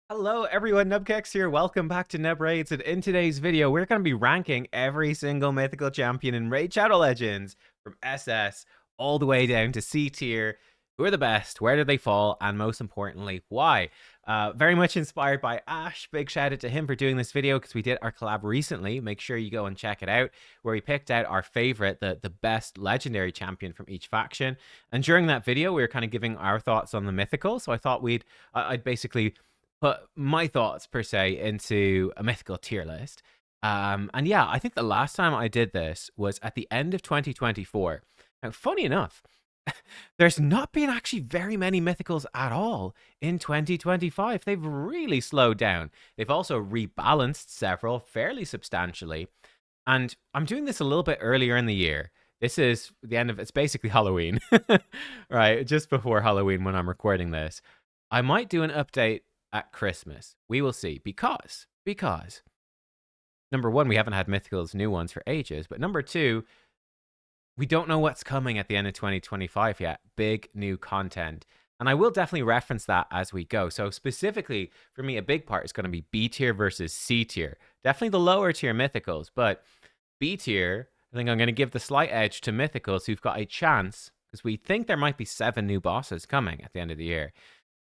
Hello everyone, nubkeks here. Welcome back to Nub Raids, and in today's video, we're going to be ranking every single mythical champion in Raid Shadow Legends from SS all the way down to C tier. Who are the best? Where do they fall? And most importantly, why? Very much inspired by Ash. Big shout out to him for doing this video because we did our collab recently. Make sure you go and check it out, where we picked out our favorite, the best legendary champion from each faction. And during that video, we were kind of giving our thoughts on the mythical. So I thought I'd basically put my thoughts per se into a mythical tier list. And yeah, I think the last time I did this was at the end of 2024. Now, funny enough, there's not been actually very many mythicals at all in 2025. They've really slowed down. They've also rebalanced several fairly substantially. And I'm doing this a little bit earlier in the year. This is the end of it's basically Halloween, right? Just before Halloween when I'm recording this. I might do an update at Christmas. We will see. Because number one, we haven't had mythicals new ones for ages, but number two, we don't know what's coming at the end of 2025 yet. Big new content. And I will definitely reference that as we go. So specifically for me, a big part is going to be B tier versus C tier. Definitely the lower tier mythicals, but B tier, I think I'm going to give the slight edge to mythicals who've got a chance, because we think there might be 7 new bosses coming at the end of the year,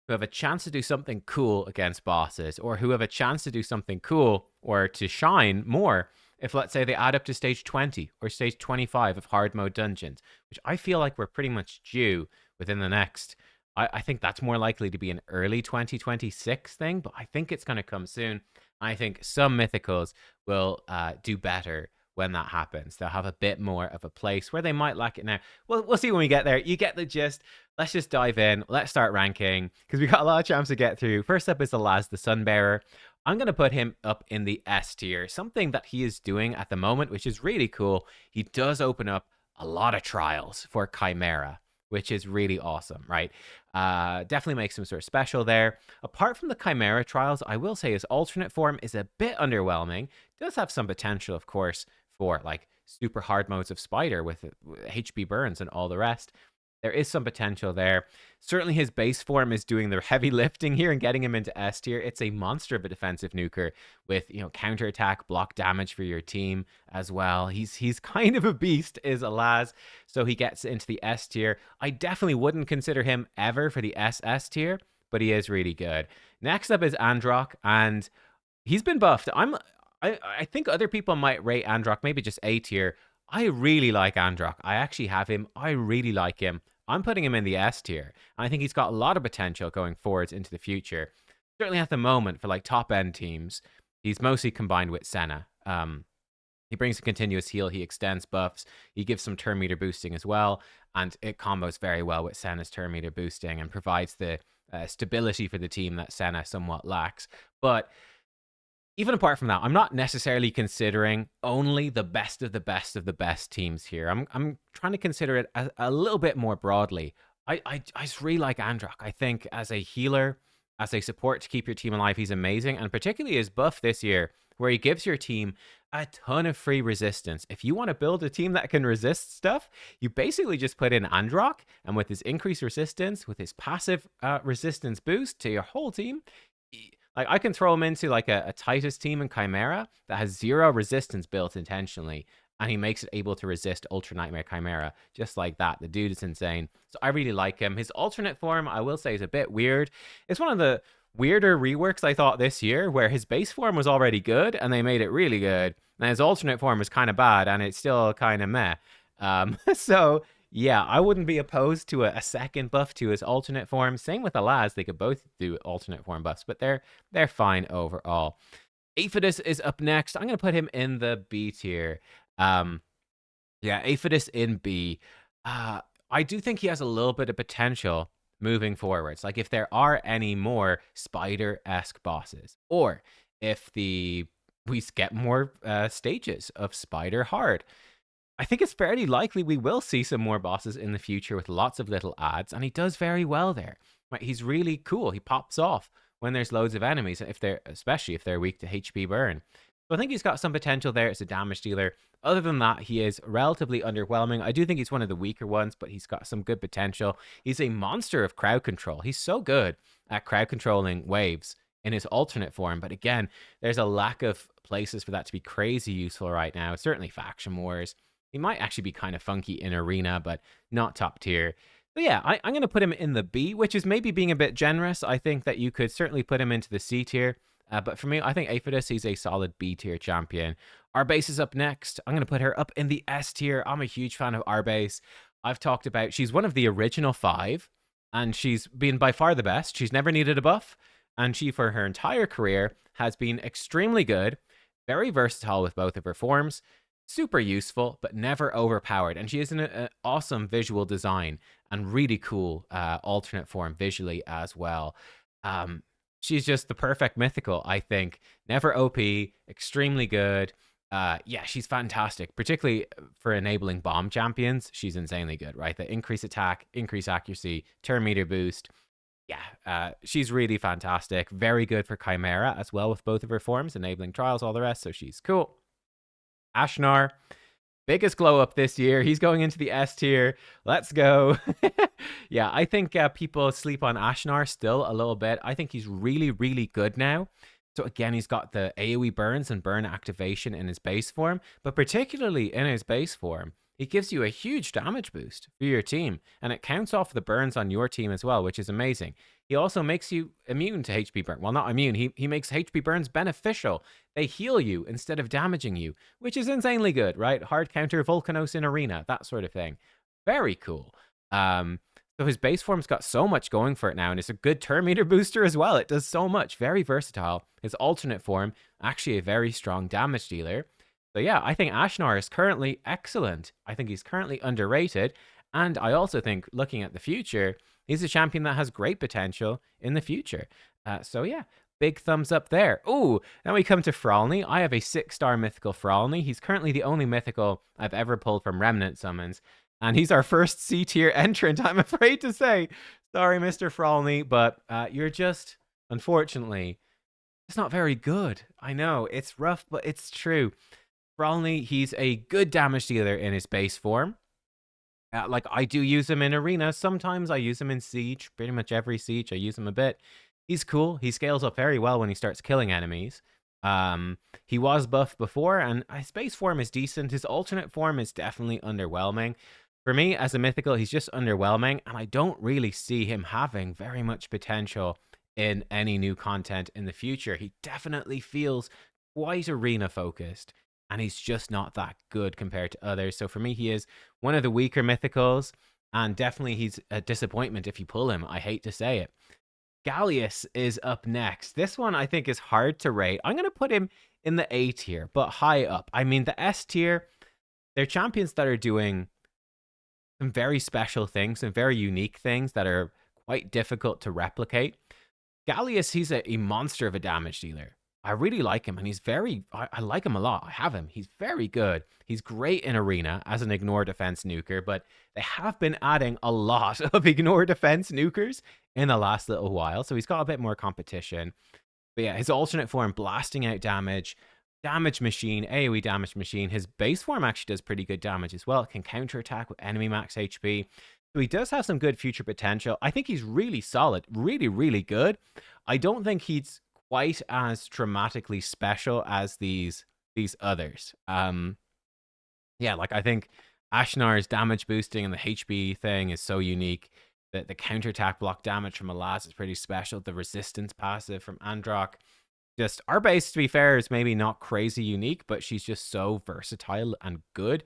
who have a chance to do something cool against bosses, or who have a chance to do something cool or to shine more if, let's say, they add up to stage 20 or stage 25 of hard mode dungeons, which I feel like we're pretty much due within the next. I think that's more likely to be an early 2026 thing, but I think it's going to come soon. I think some mythicals will do better when that happens. They'll have a bit more of a place where they might lack it now. We'll see when we get there. You get the gist. Let's just dive in. Let's start ranking because we got a lot of champs to get through. First up is the Laz the Sunbearer. I'm going to put him up in the S tier. Something that he is doing at the moment, which is really cool. He does open up a lot of trials for Chimera, which is really awesome, right? Definitely makes him sort of special there. Apart from the Chimera trials, I will say his alternate form is a bit underwhelming. Does have some potential, of course, for like super hard modes of Spider with HP burns and all the rest. There is some potential there. Certainly his base form is doing the heavy lifting here and getting him into S tier. It's a monster of a defensive nuker with, counterattack, block damage for your team as well. He's kind of a beast, is a Laz. So he gets into the S tier. I definitely wouldn't consider him ever for the SS tier, but he is really good. Next up is Androck, and he's been buffed. I think other people might rate Androck maybe just A tier. I really like Androck. I actually have him. I really like him. I'm putting him in the S tier. I think he's got a lot of potential going forwards into the future. Certainly at the moment for like top end teams, he's mostly combined with Senna. He brings a continuous heal. He extends buffs. He gives some turn meter boosting as well, and it combos very well with Senna's turn meter boosting and provides the stability for the team that Senna somewhat lacks. But even apart from that, I'm not necessarily considering only the best of the best of the best teams here. I'm trying to consider it a little bit more broadly. I just really like Androck. I think as a healer, as a support to keep your team alive, he's amazing. And particularly his buff this year, where he gives your team a ton of free resistance. If you want to build a team that can resist stuff, you basically just put in Androck, and with his increased resistance, with his passive resistance boost to your whole team, like I can throw him into like a Titus team in Chimera that has 0 resistance built intentionally, and he makes it able to resist Ultra Nightmare Chimera just like that. The dude is insane. So I really like him. His alternate form, I will say, is a bit weird. It's one of the weirder reworks I thought this year, where his base form was already good and they made it really good. And his alternate form was kind of bad and it's still kind of meh. So yeah, I wouldn't be opposed to a second buff to his alternate form. Same with Alaz, they could both do alternate form buffs, but they're fine overall. Aphidus is up next. I'm gonna put him in the B tier. Yeah, Aphidus in B. I do think he has a little bit of potential moving forwards. Like if there are any more Spider-esque bosses, or if we get more stages of Spider hard, I think it's fairly likely we will see some more bosses in the future with lots of little ads, and he does very well there. Right, he's really cool. He pops off when there's loads of enemies, especially if they're weak to HP burn. So I think he's got some potential there as a damage dealer. Other than that, he is relatively underwhelming. I do think he's one of the weaker ones, but he's got some good potential. He's a monster of crowd control. He's so good at crowd controlling waves in his alternate form. But again, there's a lack of places for that to be crazy useful right now. Certainly Faction Wars. He might actually be kind of funky in Arena, but not top tier. But yeah, I'm going to put him in the B, which is maybe being a bit generous. I think that you could certainly put him into the C tier. But for me, I think Aphidus, he's a solid B tier champion. Arbase is up next. I'm going to put her up in the S tier. I'm a huge fan of Arbase. I've talked about, she's one of the original 5, and she's been by far the best. She's never needed a buff, and she, for her entire career, has been extremely good, very versatile with both of her forms, super useful, but never overpowered. And she has an awesome visual design and really cool alternate form visually as well. She's just the perfect mythical, I think. Never OP, extremely good. Yeah, she's fantastic, particularly for enabling bomb champions. She's insanely good, right? The increase attack, increase accuracy, turn meter boost. Yeah, she's really fantastic. Very good for Chimera as well with both of her forms, enabling trials, all the rest. So she's cool. Ashnar, biggest glow up this year. He's going into the S tier. Let's go. Yeah, I think people sleep on Ashnar still a little bit. I think he's really, really good now. So again, he's got the AoE burns and burn activation in his base form, but particularly in his base form, he gives you a huge damage boost for your team, and it counts off the burns on your team as well, which is amazing. He also makes you immune to HP burn. Well, not immune. He makes HP burns beneficial. They heal you instead of damaging you, which is insanely good, right? Hard counter Volcanos in Arena, that sort of thing. Very cool. So his base form's got so much going for it now, and it's a good turn meter booster as well. It does so much. Very versatile. His alternate form, actually a very strong damage dealer. So yeah, I think Ashnar is currently excellent. I think he's currently underrated. And I also think, looking at the future, he's a champion that has great potential in the future. So yeah, big thumbs up there. Ooh, now we come to Fralny. I have a 6-star mythical Fralny. He's currently the only mythical I've ever pulled from Remnant Summons. And he's our first C-tier entrant, I'm afraid to say. Sorry, Mr. Fralny, but you're just, unfortunately, it's not very good. I know, it's rough, but it's true. Fralny, he's a good damage dealer in his base form. Like, I do use him in Arena. Sometimes I use him in Siege. Pretty much every Siege, I use him a bit. He's cool. He scales up very well when he starts killing enemies. He was buffed before, and his base form is decent. His alternate form is definitely underwhelming. For me, as a mythical, he's just underwhelming, and I don't really see him having very much potential in any new content in the future. He definitely feels quite arena-focused, and he's just not that good compared to others. So for me, he is one of the weaker mythicals, and definitely he's a disappointment if you pull him. I hate to say it. Gallius is up next. This one I think is hard to rate. I'm going to put him in the A tier, but high up. I mean, the S tier, they're champions that are doing some very special things, some very unique things that are quite difficult to replicate. Gallius, he's a monster of a damage dealer. I really like him, and he's I like him a lot. I have him. He's very good. He's great in Arena as an ignore defense nuker, but they have been adding a lot of ignore defense nukers in the last little while, so he's got a bit more competition. But yeah, his alternate form, blasting out damage, damage machine, AoE damage machine. His base form actually does pretty good damage as well. It can counterattack with enemy max HP. So he does have some good future potential. I think he's really solid, really, really good. I don't think he's quite as dramatically special as these others. Yeah, like I think Ashnar's damage boosting and the HP thing is so unique. The counterattack block damage from Alaz is pretty special. The resistance passive from Androck. Just our base, to be fair, is maybe not crazy unique, but she's just so versatile and good.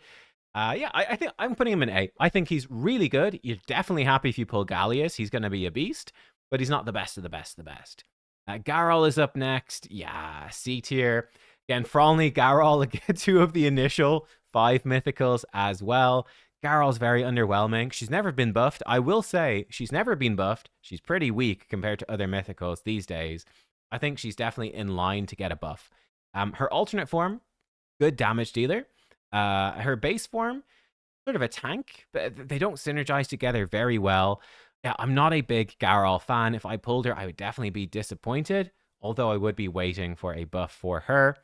Yeah, I think I'm putting him in A. I think he's really good. You're definitely happy if you pull Gallius. He's going to be a beast, but he's not the best of the best of the best. Garol is up next. Yeah, C tier. Again, Fralny, Garol, two of the initial 5 mythicals as well. Garol's very underwhelming. She's never been buffed. I will say, she's never been buffed. She's pretty weak compared to other mythicals these days. I think she's definitely in line to get a buff. Her alternate form, good damage dealer. Her base form, sort of a tank, but they don't synergize together very well. Yeah, I'm not a big Garol fan. If I pulled her, I would definitely be disappointed, although I would be waiting for a buff for her.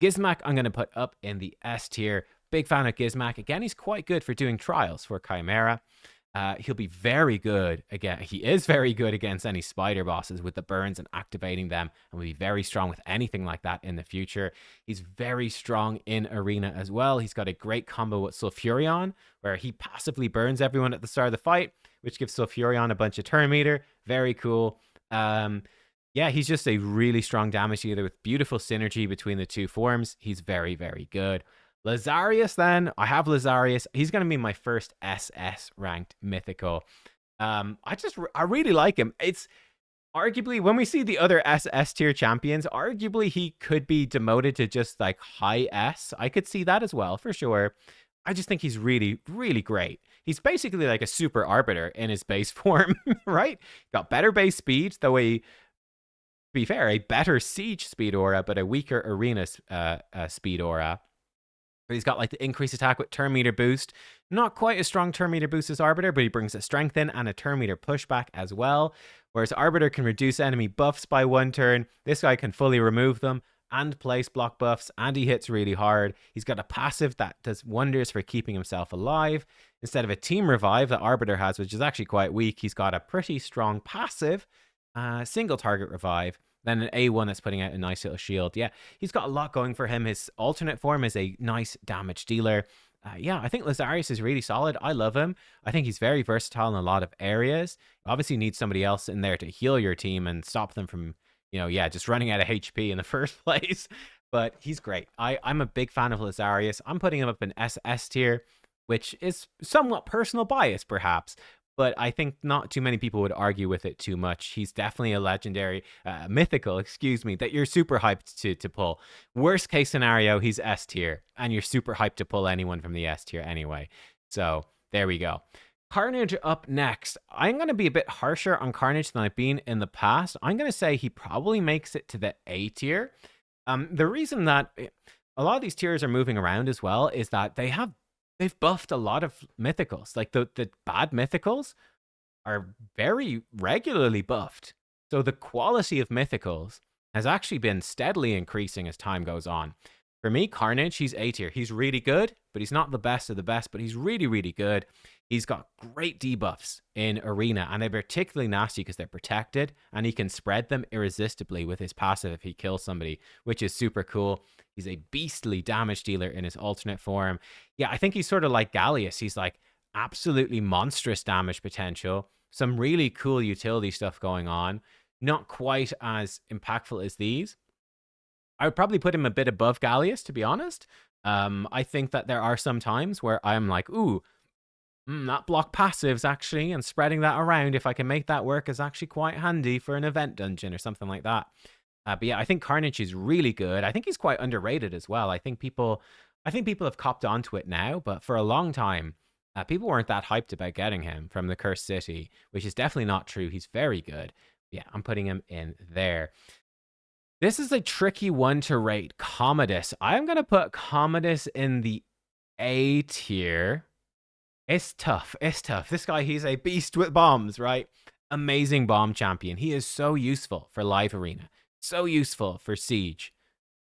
Gizmak, I'm going to put up in the S tier. Big fan of Gizmak. Again, he's quite good for doing trials for Chimera. He'll be very good again. He is very good against any spider bosses with the burns and activating them, and will be very strong with anything like that in the future. He's very strong in arena as well. He's got a great combo with Sulfurion, where he passively burns everyone at the start of the fight, which gives Sulfurion a bunch of turn meter. Very cool. Yeah, he's just a really strong damage dealer with beautiful synergy between the two forms. He's very, very good. Lazarius, then. I have Lazarius. He's going to be my first SS ranked mythical. I really like him. It's arguably, when we see the other SS tier champions, arguably he could be demoted to just like high S. I could see that as well, for sure. I just think he's really, really great. He's basically like a super arbiter in his base form, right? Got better base speed, though to be fair, a better siege speed aura, but a weaker arena speed aura. But he's got like the increased attack with turn meter boost. Not quite as strong turn meter boost as Arbiter, but he brings a strength in and a turn meter pushback as well. Whereas Arbiter can reduce enemy buffs by 1 turn. This guy can fully remove them and place block buffs, and he hits really hard. He's got a passive that does wonders for keeping himself alive. Instead of a team revive that Arbiter has, which is actually quite weak, he's got a pretty strong passive, single target revive. Then an A1 that's putting out a nice little shield. Yeah, he's got a lot going for him. His alternate form is a nice damage dealer. Yeah, I think Lazarius is really solid. I love him. I think he's very versatile in a lot of areas. You obviously need somebody else in there to heal your team and stop them from, just running out of HP in the first place. But he's great. I'm a big fan of Lazarius. I'm putting him up in SS tier, which is somewhat personal bias, perhaps. But I think not too many people would argue with it too much. He's definitely a legendary, mythical, that you're super hyped to pull. Worst case scenario, he's S tier, and you're super hyped to pull anyone from the S tier anyway. So there we go. Carnage up next. I'm going to be a bit harsher on Carnage than I've been in the past. I'm going to say he probably makes it to the A tier. The reason that a lot of these tiers are moving around as well is that they've buffed a lot of mythicals. Like the bad mythicals are very regularly buffed. So the quality of mythicals has actually been steadily increasing as time goes on. For me, Carnage, he's A tier. He's really good, but he's not the best of the best, but he's really, really good. He's got great debuffs in Arena, and they're particularly nasty because they're protected, and he can spread them irresistibly with his passive if he kills somebody, which is super cool. He's a beastly damage dealer in his alternate form. Yeah, I think he's sort of like Gallius. He's like absolutely monstrous damage potential. Some really cool utility stuff going on. Not quite as impactful as these. I would probably put him a bit above Gallius, to be honest. I think that there are some times where I'm like, ooh, that block passives actually, and spreading that around, if I can make that work, is actually quite handy for an event dungeon or something like that. But yeah, I think Carnage is really good. I think he's quite underrated as well. I think people have copped onto it now, but for a long time, people weren't that hyped about getting him from the Cursed City, which is definitely not true. He's very good. Yeah, I'm putting him in there. This is a tricky one to rate. Commodus. I'm going to put Commodus in the A tier. It's tough. It's tough. This guy, he's a beast with bombs, right? Amazing bomb champion. He is so useful for live arena. So useful for siege.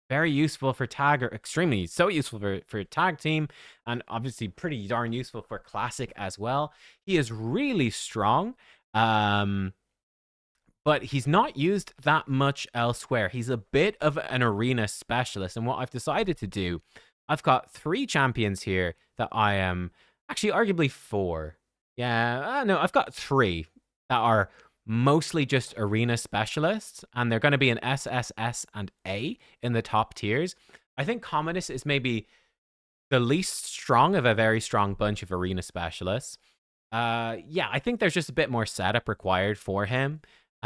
Very useful for tag, or extremely so useful for tag team, and obviously pretty darn useful for classic as well. He is really strong. But he's not used that much elsewhere. He's a bit of an arena specialist. And what I've decided to do, I've got 3 champions here that I am, actually arguably 4. Yeah, no, I've got 3 that are mostly just arena specialists. And they're going to be an S, S, S, and A in the top tiers. I think Commodus is maybe the least strong of a very strong bunch of arena specialists. Yeah, I think there's just a bit more setup required for him.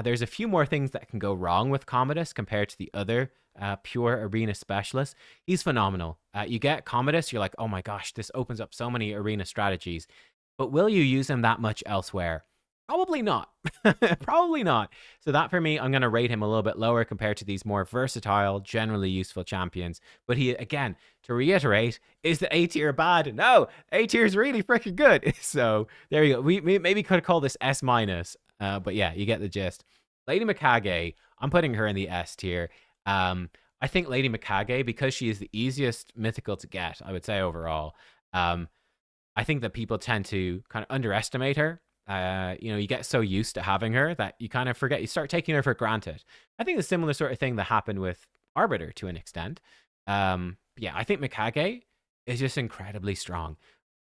There's a few more things that can go wrong with Commodus compared to the other pure arena specialists. He's phenomenal. You get Commodus, you're like, oh my gosh, this opens up so many arena strategies. But will you use him that much elsewhere? Probably not. Probably not. So that for me, I'm going to rate him a little bit lower compared to these more versatile, generally useful champions. But he, again, to reiterate, is the A tier bad? No, A tier is really freaking good. So there you go. We maybe could call this S minus. But yeah, you get the gist. Lady Mikage, I'm putting her in the S tier. I think Lady Mikage, because she is the easiest mythical to get, I would say overall, I think that people tend to kind of underestimate her. You know, you get so used to having her that you kind of forget, you start taking her for granted. I think the similar sort of thing that happened with Arbiter to an extent. Yeah, I think Mikage is just incredibly strong.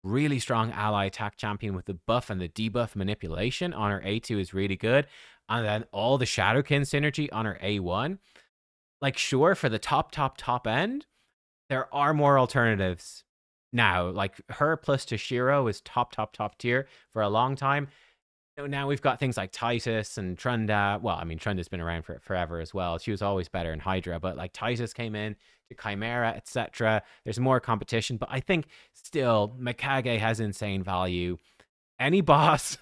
Really strong ally attack champion with the buff and the debuff manipulation on her A2 is really good. And then all the Shadowkin synergy on her A1. Like, sure, for the top end, there are more alternatives now. Like, her plus Toshiro is top tier for a long time. Now we've got things like Titus and Trunda. Well, I mean, Trunda's been around for forever as well. She was always better in Hydra, but like Titus came in to Chimera, etc. There's more competition, but I think still Mikage has insane value. Any boss,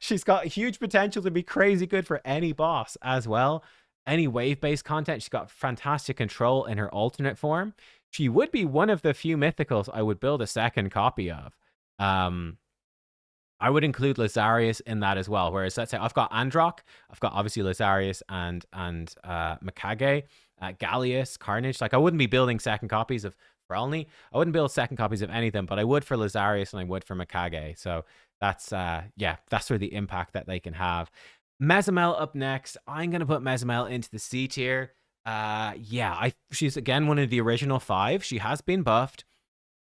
she's got huge potential to be crazy good for any boss as well. Any wave-based content, she's got fantastic control in her alternate form. She would be one of the few mythicals I would build a second copy of. I would include Lazarius in that as well. Whereas, let's say I've got Androck, I've got obviously Lazarius and Mikage, Gallius, Carnage. Like, I wouldn't be building second copies of Frelny. I wouldn't build second copies of any of them, but I would for Lazarius and I would for Mikage. So that's yeah, that's sort of the impact that they can have. Mezimel up next. I'm gonna put Mezimel into the C tier. Yeah, she's again one of the original 5. She has been buffed.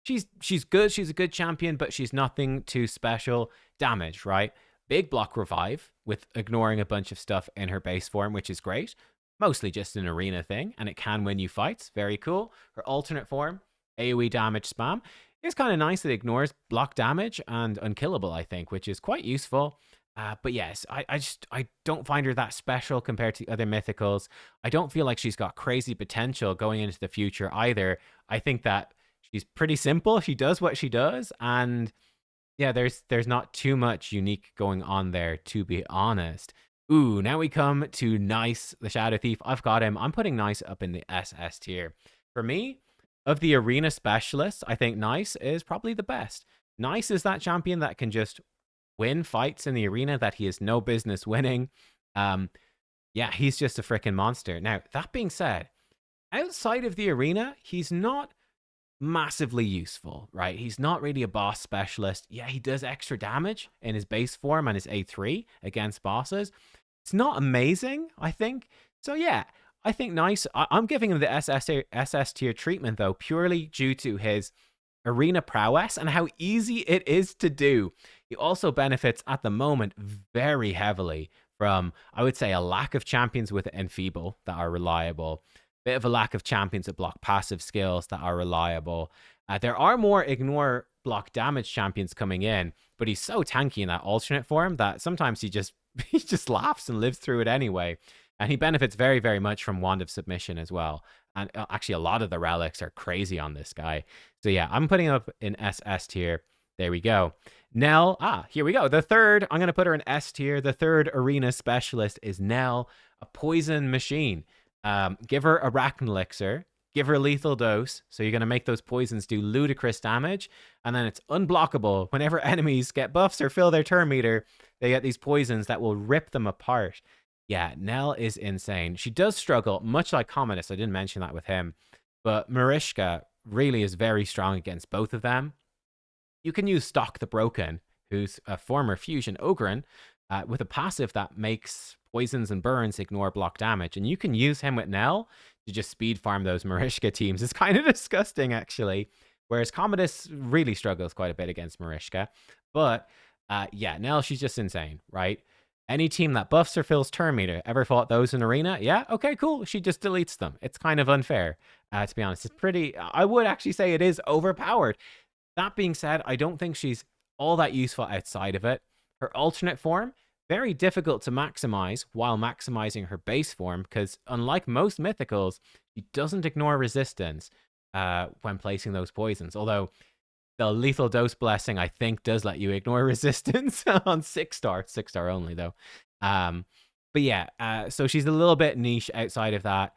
She's good. She's a good champion, but she's nothing too special. Damage, right? Big block revive with ignoring a bunch of stuff in her base form, which is great. Mostly just an arena thing, and it can win you fights. Very cool. Her alternate form, AoE damage spam. It's kind of nice that it ignores block damage and unkillable, I think, which is quite useful. But yes, I don't find her that special compared to other mythicals. I don't feel like she's got crazy potential going into the future either. I think that she's pretty simple. She does what she does, and yeah, there's not too much unique going on there, to be honest. Ooh, now we come to Nice, the Shadow Thief. I've got him. I'm putting Nice up in the SS tier. For me, of the arena specialists, I think Nice is probably the best. Nice is that champion that can just win fights in the arena that he has no business winning. Yeah, he's just a freaking monster. Now, that being said, outside of the arena, he's not massively useful, right? He's not really a boss specialist. Yeah, he does extra damage in his base form and his A3 against bosses. It's not amazing, I think. So yeah, I think Nice. I'm giving him the SS tier treatment though, purely due to his arena prowess and how easy it is to do. He also benefits at the moment very heavily from, I would say, a lack of champions with Enfeeble that are reliable. Bit of a lack of champions that block passive skills that are reliable. There are more ignore block damage champions coming in, but he's so tanky in that alternate form that sometimes he just laughs and lives through it anyway. And he benefits very, very much from Wand of Submission as well. And actually, a lot of the relics are crazy on this guy. So yeah, I'm putting him up in SS tier. There we go. Nell, here we go. The third, I'm going to put her in S tier. The third arena specialist is Nell, a poison machine. Give her Arachnid Elixir, give her lethal dose, so you're going to make those poisons do ludicrous damage, and then it's unblockable. Whenever enemies get buffs or fill their turn meter, they get these poisons that will rip them apart. Yeah, Nell is insane. She does struggle, much like Commodus. I didn't mention that with him, but Marishka really is very strong against both of them. You can use Stock the Broken, who's a former Fusion Ogryn, with a passive that makes poisons and burns ignore block damage. And you can use him with Nell to just speed farm those Marishka teams. It's kind of disgusting, actually. Whereas Commodus really struggles quite a bit against Marishka. But yeah, Nell, she's just insane, right? Any team that buffs or fills turn meter, ever fought those in arena? Yeah, okay, cool. She just deletes them. It's kind of unfair, to be honest. It's pretty, I would actually say it is overpowered. That being said, I don't think she's all that useful outside of it. Her alternate form, very difficult to maximize while maximizing her base form, because unlike most mythicals, she doesn't ignore resistance when placing those poisons. Although the lethal dose blessing, I think, does let you ignore resistance on 6-star. 6-star only, though. But yeah, so she's a little bit niche outside of that.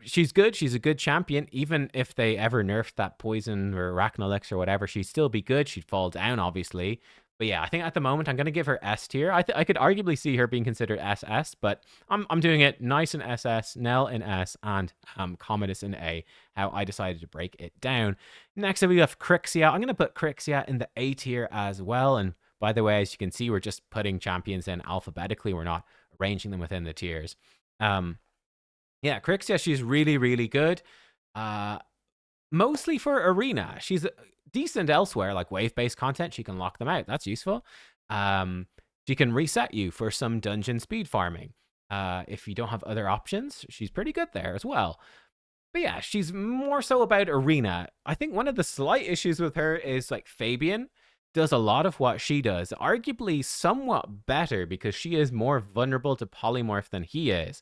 She's good. She's a good champion. Even if they ever nerfed that poison or Arachnid Elixir or whatever, she'd still be good. She'd fall down, obviously. But yeah, I think at the moment I'm going to give her S tier. I could arguably see her being considered SS, but I'm doing it nice in SS, Nell in S, and Commodus in A, how I decided to break it down. Next up, we have Crixia. I'm going to put Crixia in the A tier as well. And by the way, as you can see, we're just putting champions in alphabetically. We're not arranging them within the tiers. Yeah, Crixia, she's really, really good. Mostly for arena. She's decent elsewhere, like wave-based content. She can lock them out. That's useful. She can reset you for some dungeon speed farming. If you don't have other options, she's pretty good there as well. But yeah, she's more so about arena. I think one of the slight issues with her is like Fabian does a lot of what she does, arguably somewhat better because she is more vulnerable to polymorph than he is.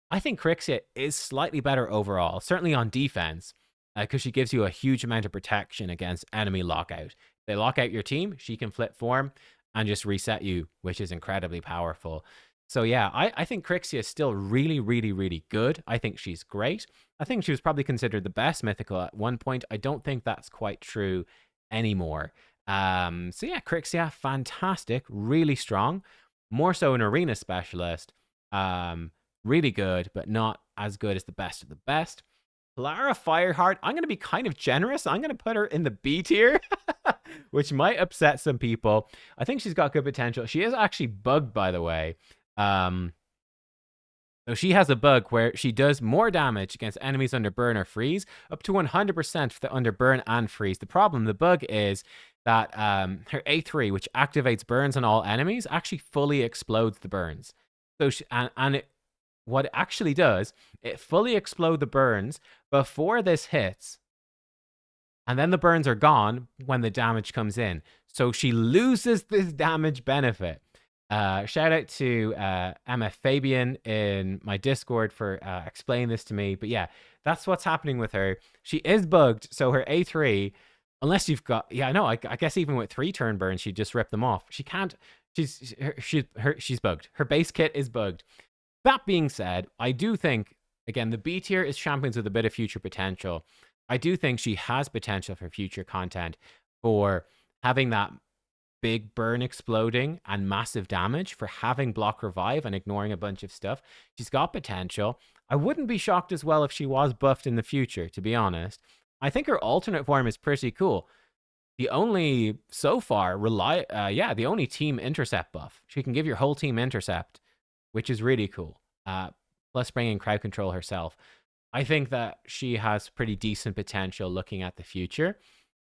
I think Crixia is slightly better overall, certainly on defense, because she gives you a huge amount of protection against enemy lockout. They lock out your team, she can flip form and just reset you, which is incredibly powerful. So yeah, I think Crixia is still really, really, really good. I think she's great. I think she was probably considered the best mythical at one point. I don't think that's quite true anymore. So yeah, Crixia, fantastic, really strong, more so an arena specialist. Really good, but not as good as the best of the best. Clara Fireheart, I'm going to be kind of generous. I'm going to put her in the B tier, which might upset some people. I think she's got good potential. She is actually bugged, by the way. So she has a bug where she does more damage against enemies under burn or freeze, up to 100% for the under burn and freeze. The problem, the bug is that her A3, which activates burns on all enemies, actually fully explodes the burns. So what it actually does, it fully explodes the burns before this hits, and then the burns are gone when the damage comes in. So she loses this damage benefit. Shout out to MF Fabian in my Discord for explaining this to me. But yeah, that's what's happening with her. She is bugged, so her A3, unless you've got, yeah, no, I guess even with 3 turn burns, she'd just rip them off. She can't. She's bugged. Her base kit is bugged. That being said, I do think, again, the B tier is champions with a bit of future potential. I do think she has potential for future content, for having that big burn exploding and massive damage, for having block revive and ignoring a bunch of stuff. She's got potential. I wouldn't be shocked as well if she was buffed in the future, to be honest. I think her alternate form is pretty cool. The only, so far, the only team intercept buff. She can give your whole team intercept, which is really cool. Plus bringing crowd control herself. I think that she has pretty decent potential looking at the future.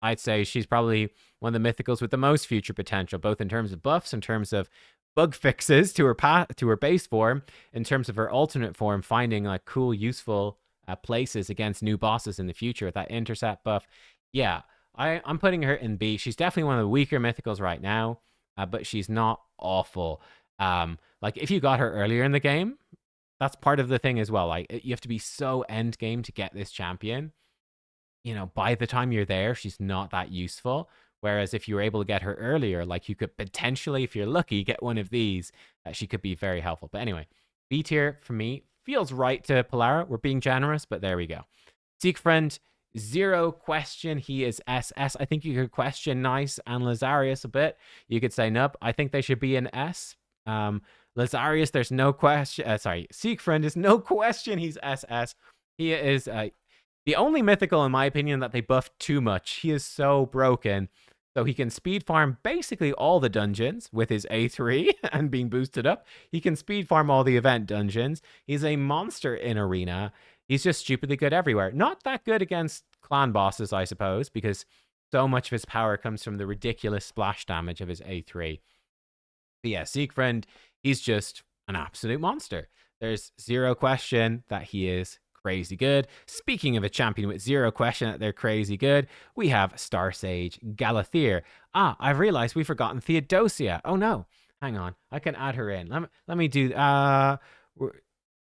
I'd say she's probably one of the mythicals with the most future potential, both in terms of buffs, in terms of bug fixes to her base form, in terms of her alternate form, finding like cool, useful places against new bosses in the future with that intercept buff. Yeah, I'm putting her in B. She's definitely one of the weaker mythicals right now, but she's not awful. Like if you got her earlier in the game, that's part of the thing as well. Like you have to be so end game to get this champion. You know, by the time you're there, she's not that useful. Whereas if you were able to get her earlier, like you could potentially, if you're lucky, get one of these, she could be very helpful. But anyway, B tier for me feels right to Polara. We're being generous, but there we go. Siegfried, 0 question. He is SS. I think you could question Nice and Lazarius a bit. You could say Nub. I think they should be an S. Lazarius, there's no question. Siegfried is no question. He's SS. He is the only mythical, in my opinion, that they buffed too much. He is so broken. So he can speed farm basically all the dungeons with his A3 and being boosted up. He can speed farm all the event dungeons. He's a monster in arena. He's just stupidly good everywhere. Not that good against clan bosses, I suppose, because so much of his power comes from the ridiculous splash damage of his A3. But yeah, Siegfried, he's just an absolute monster. There's 0 question that he is crazy good. Speaking of a champion with 0 question that they're crazy good, we have Star Sage Galathier. I've realized we've forgotten Theodosia. Oh no, hang on, I can add her in. Let me do.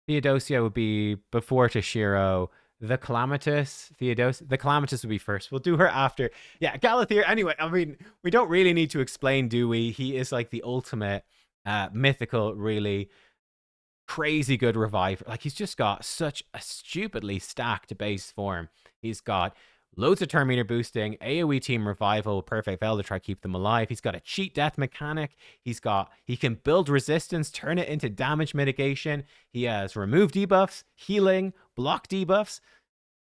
Theodosia would be before Toshiro. The Calamitous, the Calamitous would be first. We'll do her after. Yeah, Galathier. Anyway, I mean, we don't really need to explain, do we? He is like the ultimate mythical, really crazy good reviver. Like he's just got such a stupidly stacked base form. He's got loads of turn meter boosting, AoE team revival, perfect Veil to try to keep them alive. He's got a cheat death mechanic. He can build resistance, turn it into damage mitigation. He has remove debuffs, healing, block debuffs,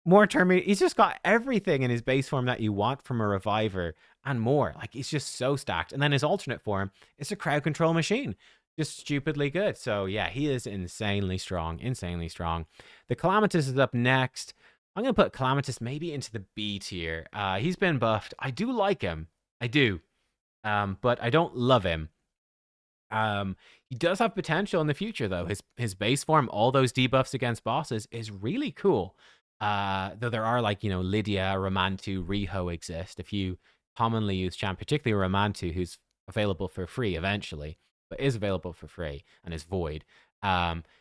more turn meter. He's just got everything in his base form that you want from a reviver and more. Like, he's just so stacked. And then his alternate form is a crowd control machine. Just stupidly good. So yeah, he is insanely strong. Insanely strong. The Calamitous is up next. I'm going to put Calamitous maybe into the B tier. He's been buffed. I do like him. I do. But I don't love him. He does have potential in the future, though. His base form, all those debuffs against bosses, is really cool. Though there are, like, Lydia, Romantu, Riho exist. A few commonly used champ, particularly Romantu, who's available for free eventually, but is available for free and is void.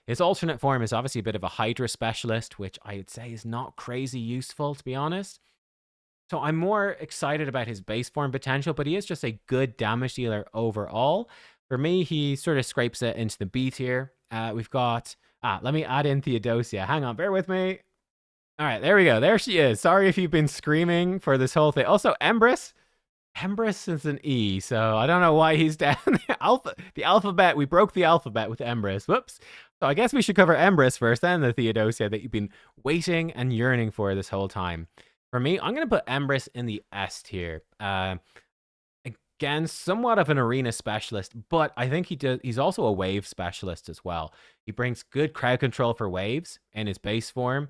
His alternate form is obviously a bit of a Hydra specialist, which I would say is not crazy useful, to be honest. So I'm more excited about his base form potential, but he is just a good damage dealer overall. For me, he sort of scrapes it into the B tier. We've got... let me add in Theodosia. Hang on, bear with me. All right, there we go. There she is. Sorry if you've been screaming for this whole thing. Also, Empress. Empress is an E, so I don't know why he's down. The alphabet. We broke the alphabet with Empress. Whoops. So I guess we should cover Empress first, then the Theodosia that you've been waiting and yearning for this whole time. For me, I'm going to put Empress in the S tier. Again, somewhat of an arena specialist, but I think he's also a wave specialist as well. He brings good crowd control for waves in his base form,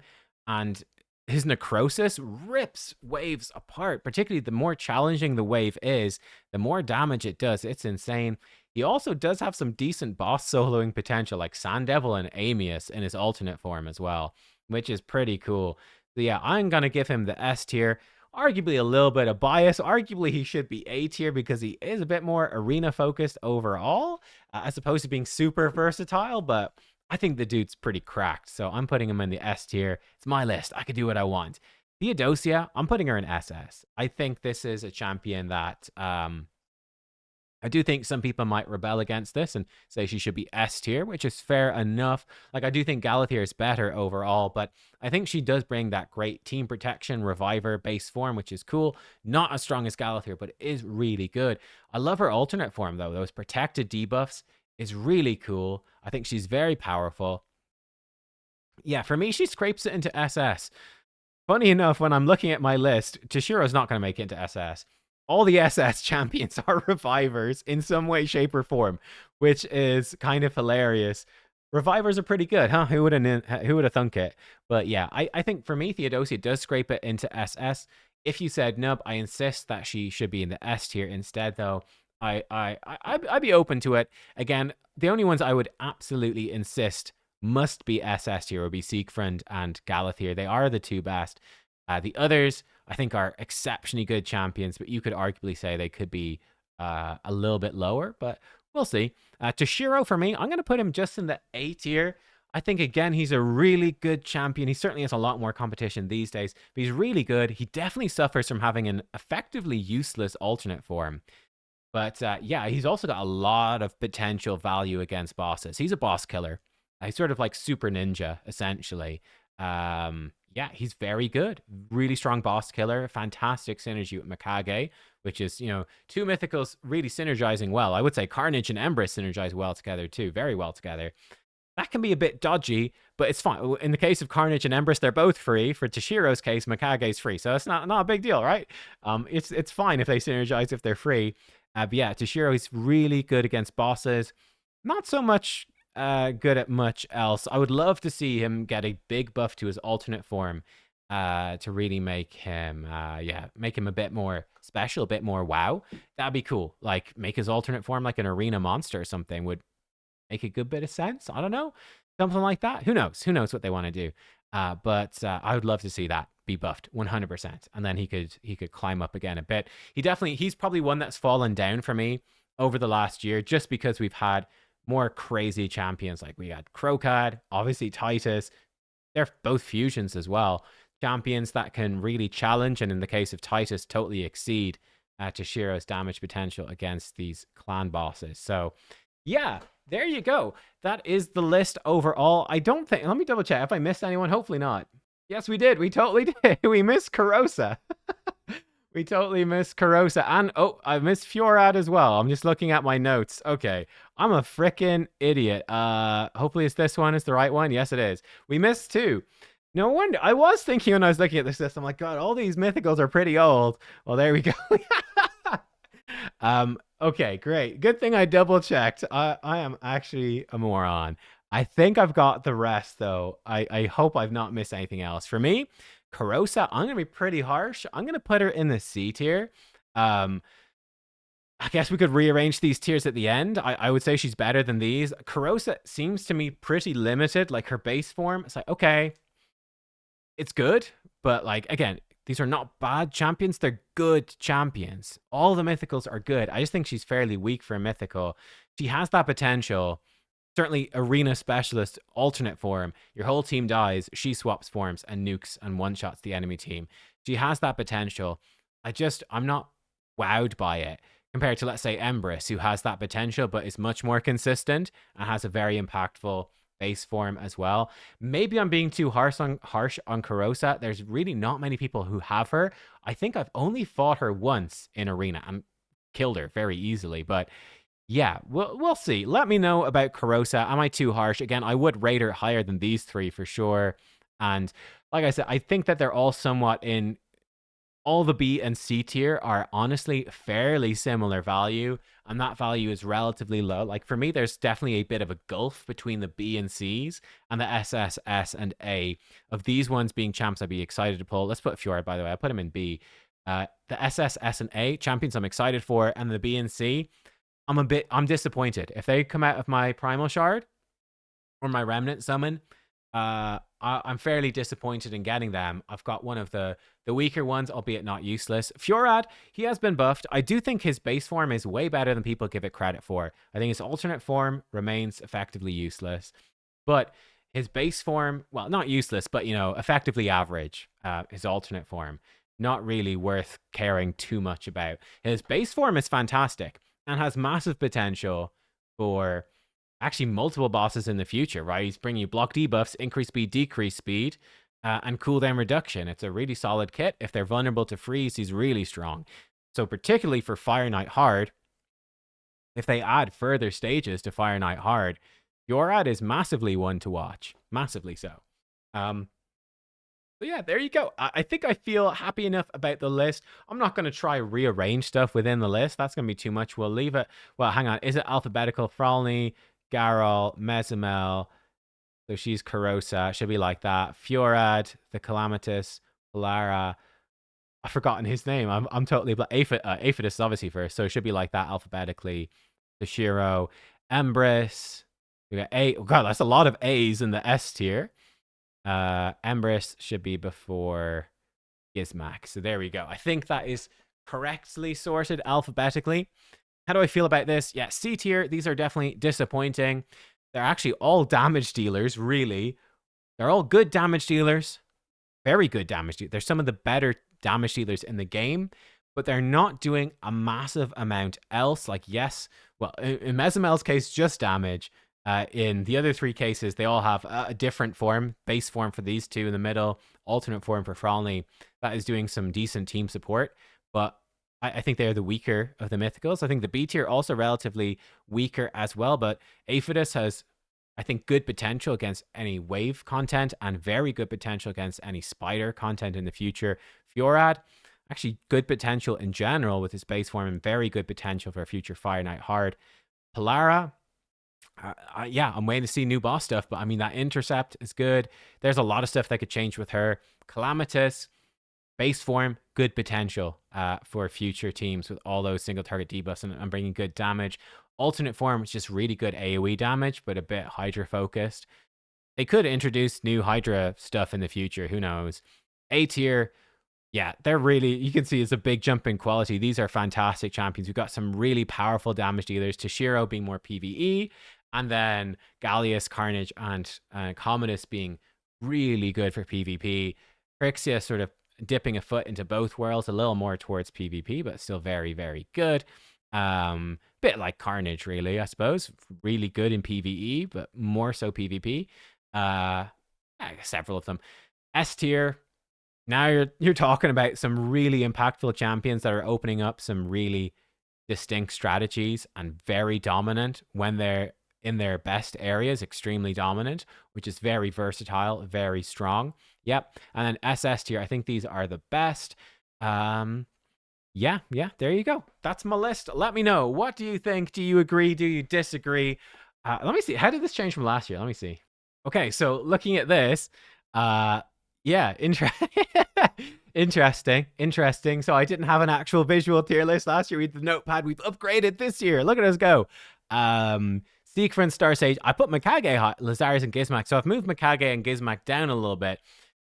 and his necrosis rips waves apart. Particularly the more challenging the wave is, the more damage it does. It's insane. He also does have some decent boss soloing potential, like Sand Devil and Amius in his alternate form as well, which is pretty cool. So yeah, I'm going to give him the S tier. Arguably a little bit of bias. Arguably he should be A tier because he is a bit more arena focused overall, as opposed to being super versatile, but I think the dude's pretty cracked, so I'm putting him in the S tier. It's my list. I can do what I want. Theodosia, I'm putting her in SS. I think this is a champion that I do think some people might rebel against this and say she should be S tier, which is fair enough. Like, I do think Galathir is better overall, but I think she does bring that great team protection, reviver, base form, which is cool. Not as strong as Galathir, but it is really good. I love her alternate form, though. Those protected debuffs is really cool. I think she's very powerful. Yeah, for me, she scrapes it into SS. Funny enough, when I'm looking at my list, Toshiro's not going to make it into SS. All the SS champions are revivers in some way, shape, or form, which is kind of hilarious. Revivers are pretty good, huh? Who would have thunk it? But yeah, I think for me, Theodosia does scrape it into SS. If you said Nub, I insist that she should be in the S tier instead, though. I'd be open to it. Again, the only ones I would absolutely insist must be SS tier would be Siegfried and Galathir. They are the two best. The others, I think, are exceptionally good champions, but you could arguably say they could be a little bit lower, but we'll see. Toshiro, for me, I'm going to put him just in the A tier. I think, again, he's a really good champion. He certainly has a lot more competition these days, but he's really good. He definitely suffers from having an effectively useless alternate form. But yeah, he's also got a lot of potential value against bosses. He's a boss killer. He's sort of like Super Ninja, essentially. Yeah, he's very good. Really strong boss killer. Fantastic synergy with Mikage, which is, two mythicals really synergizing well. I would say Carnage and Empress synergize well together too. Very well together. That can be a bit dodgy, but it's fine. In the case of Carnage and Empress, they're both free. For Toshiro's case, Mikage's free. So it's not a big deal, right? It's fine if they synergize if they're free. But yeah, Toshiro is really good against bosses. Not so much good at much else. I would love to see him get a big buff to his alternate form to really make him, make him a bit more special, a bit more wow. That'd be cool. Like, make his alternate form like an arena monster or something would make a good bit of sense. I don't know. Something like that. Who knows? Who knows what they want to do? But I would love to see that be buffed 100%. And then he could climb up again a bit. He's probably one that's fallen down for me over the last year just because we've had more crazy champions. Like, we had Krokad, obviously Titus. They're both fusions as well. Champions that can really challenge, and in the case of Titus, totally exceed Toshiro's damage potential against these clan bosses. So yeah, there you go. That is the list overall. I don't think... Let me double check. If I missed anyone, hopefully not. Yes, we did. We totally did. We missed Karosa. We totally missed Karosa. And oh, I missed Fiorad as well. I'm just looking at my notes. Okay. I'm a freaking idiot. Hopefully it's this one is the right one. Yes, it is. We missed two. No wonder. I was thinking when I was looking at this list, I'm like, God, all these mythicals are pretty old. Well, there we go. Okay, great. Good thing I double checked. I am actually a moron. I think I've got the rest though. I hope I've not missed anything else. For me, Karosa, I'm gonna be pretty harsh. I'm gonna put her in the C tier. Um, I guess we could rearrange these tiers at the end. I would say she's better than these. Karosa seems to me pretty limited. Like her base form, it's like, okay, it's good, but like again, these are not bad champions. They're good champions. All the mythicals are good. I just think she's fairly weak for a mythical. She has that potential. Certainly, arena specialist alternate form. Your whole team dies. She swaps forms and nukes and one shots the enemy team. She has that potential. I'm not wowed by it compared to, let's say, Empress, who has that potential but is much more consistent and has a very impactful base form as well. Maybe I'm being too harsh on Karosa. There's really not many people who have her. I think I've only fought her once in arena and killed her very easily, but yeah, we'll see. Let me know about Karosa. Am I too harsh? Again, I would rate her higher than these three for sure. And like I said, I think that they're all somewhat in all the B and C tier are honestly fairly similar value, and that value is relatively low. Like for me, there's definitely a bit of a gulf between the B and C's and the SS, S, and A. Of these ones being champs, I'd be excited to pull. Let's put Fjord, by the way. I put him in B. The SS, S, and A champions I'm excited for, and the B and C, I'm disappointed. If they come out of my Primal Shard or my Remnant Summon, I'm fairly disappointed in getting them. I've got one of the weaker ones, albeit not useless. Fjorad, he has been buffed. I do think his base form is way better than people give it credit for. I think his alternate form remains effectively useless, but his base form, well, not useless, but effectively average. His alternate form, not really worth caring too much about. His base form is fantastic and has massive potential for actually multiple bosses in the future, right? He's bringing you block debuffs, increase speed, decrease speed, and cooldown reduction. It's a really solid kit. If they're vulnerable to freeze, he's really strong. So particularly for Fire Knight Hard, if they add further stages to Fire Knight Hard, Yorad is massively one to watch. Massively so. So yeah, there you go. I think I feel happy enough about the list. I'm not going to try rearrange stuff within the list. That's going to be too much. We'll leave it. Well, hang on. Is it alphabetical? Frolny, Garol, Mezimel. So she's Karosa. Should be like that. Fiorad, the Calamitous, Polara. I've forgotten his name. I'm totally Aphidus is obviously first, so it should be like that alphabetically. Toshiro, Empress. We got A. Oh god, that's a lot of A's in the S tier. Empress should be before Gizmak. So there we go. I think that is correctly sorted alphabetically. How do I feel about this? Yeah, C tier. These are definitely disappointing. They're actually all damage dealers, really. They're all good damage dealers. Very good damage dealers. They're some of the better damage dealers in the game, but they're not doing a massive amount else. Like, yes, well, in Mezimel's case, just damage. In the other three cases, they all have a different form. Base form for these two in the middle, alternate form for Frolny. That is doing some decent team support, but I think they're the weaker of the mythicals. I think the B tier also relatively weaker as well, but Aphidus has, I think, good potential against any wave content and very good potential against any spider content in the future. Fiorad, actually good potential in general with his base form and very good potential for a future Fire Knight Hard. Polara, yeah, I'm waiting to see new boss stuff, but I mean, that intercept is good. There's a lot of stuff that could change with her. Calamitous, base form, good potential for future teams with all those single target debuffs and bringing good damage. Alternate form is just really good AoE damage, but a bit Hydra focused. They could introduce new Hydra stuff in the future. Who knows? A tier, yeah, they're really, you can see it's a big jump in quality. These are fantastic champions. We've got some really powerful damage dealers. Toshiro being more PvE, and then Gallius, Carnage, and Commodus being really good for PvP. Phryxia sort of dipping a foot into both worlds, a little more towards PvP, but still very, very good. Bit like Carnage, really, I suppose. Really good in PvE, but more so PvP. Several of them. S tier. Now you're talking about some really impactful champions that are opening up some really distinct strategies and very dominant when they're in their best areas, extremely dominant, which is very versatile, very strong. Yep. And then SS tier, I think these are the best. Yeah, there you go. That's my list. Let me know. What do you think? Do you agree? Do you disagree? Let me see. How did this change from last year? Let me see. Okay, so looking at this, yeah, interesting. So I didn't have an actual visual tier list last year with the notepad. We've upgraded this year. Look at us go. Sequence, Star Sage. I put Mikage, Lazarus, and Gizmak. So I've moved Mikage and Gizmak down a little bit.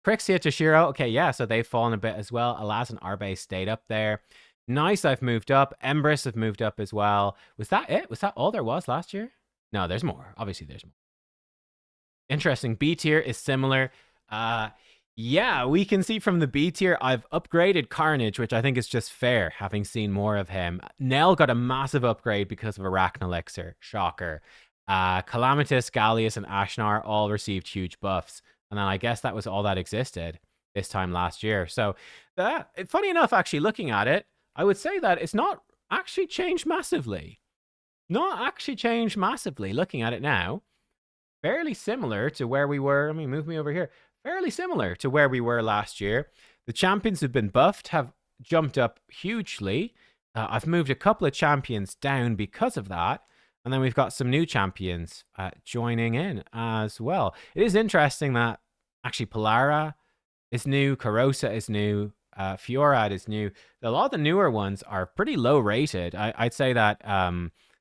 Crixia, Toshiro. Okay, yeah, so they've fallen a bit as well. Alas and Arbe stayed up there. Nice, I've moved up. Empress have moved up as well. Was that it? Was that all there was last year? No, there's more. Obviously, there's more. Interesting. B tier is similar. Yeah, we can see from the B tier, I've upgraded Carnage, which I think is just fair, having seen more of him. Nell got a massive upgrade because of Arachnelixir. Shocker. Calamitous, Gallius, and Ashnar all received huge buffs. And then I guess that was all that existed this time last year. So, funny enough, actually looking at it, I would say that it's not actually changed massively. Not actually changed massively looking at it now. Fairly similar to where we were. Let me move me over here. Fairly similar to where we were last year. The champions who've been buffed have jumped up hugely. I've moved a couple of champions down because of that. And then we've got some new champions joining in as well. It is interesting that actually Polara is new, Karosa is new, Fiorad is new. A lot of the newer ones are pretty low rated. I'd say that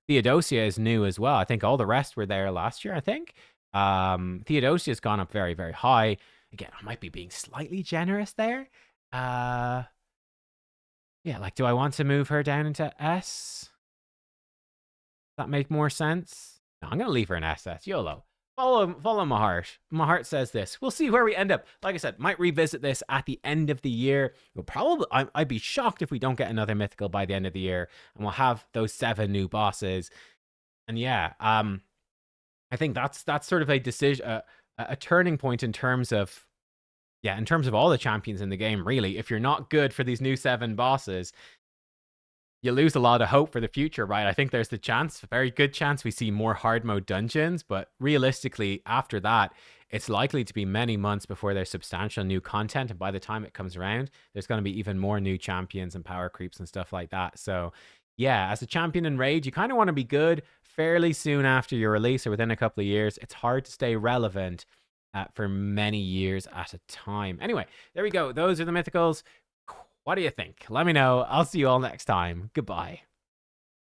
Theodosia is new as well. I think all the rest were there last year, I think. Theodosia's gone up very, very high. Again, I might be being slightly generous there. Yeah, like, do I want to move her down into S? Does that make more sense? No, I'm going to leave her in SS. YOLO. Follow my heart. My heart says this. We'll see where we end up. Like I said, might revisit this at the end of the year. We'll probably, I'd be shocked if we don't get another mythical by the end of the year, and we'll have those 7 new bosses. And yeah, I think that's sort of a decision, a turning point in terms of, in terms of all the champions in the game. Really, if you're not good for these new 7 bosses, you lose a lot of hope for the future, right? I think there's the chance, a very good chance, we see more hard mode dungeons, but realistically, after that, it's likely to be many months before there's substantial new content, and by the time it comes around, there's going to be even more new champions and power creeps and stuff like that. So yeah, as a champion in Raid, you kind of want to be good fairly soon after your release or within a couple of years. It's hard to stay relevant for many years at a time. Anyway, there we go. Those are the mythicals. What do you think? Let me know. I'll see you all next time. Goodbye.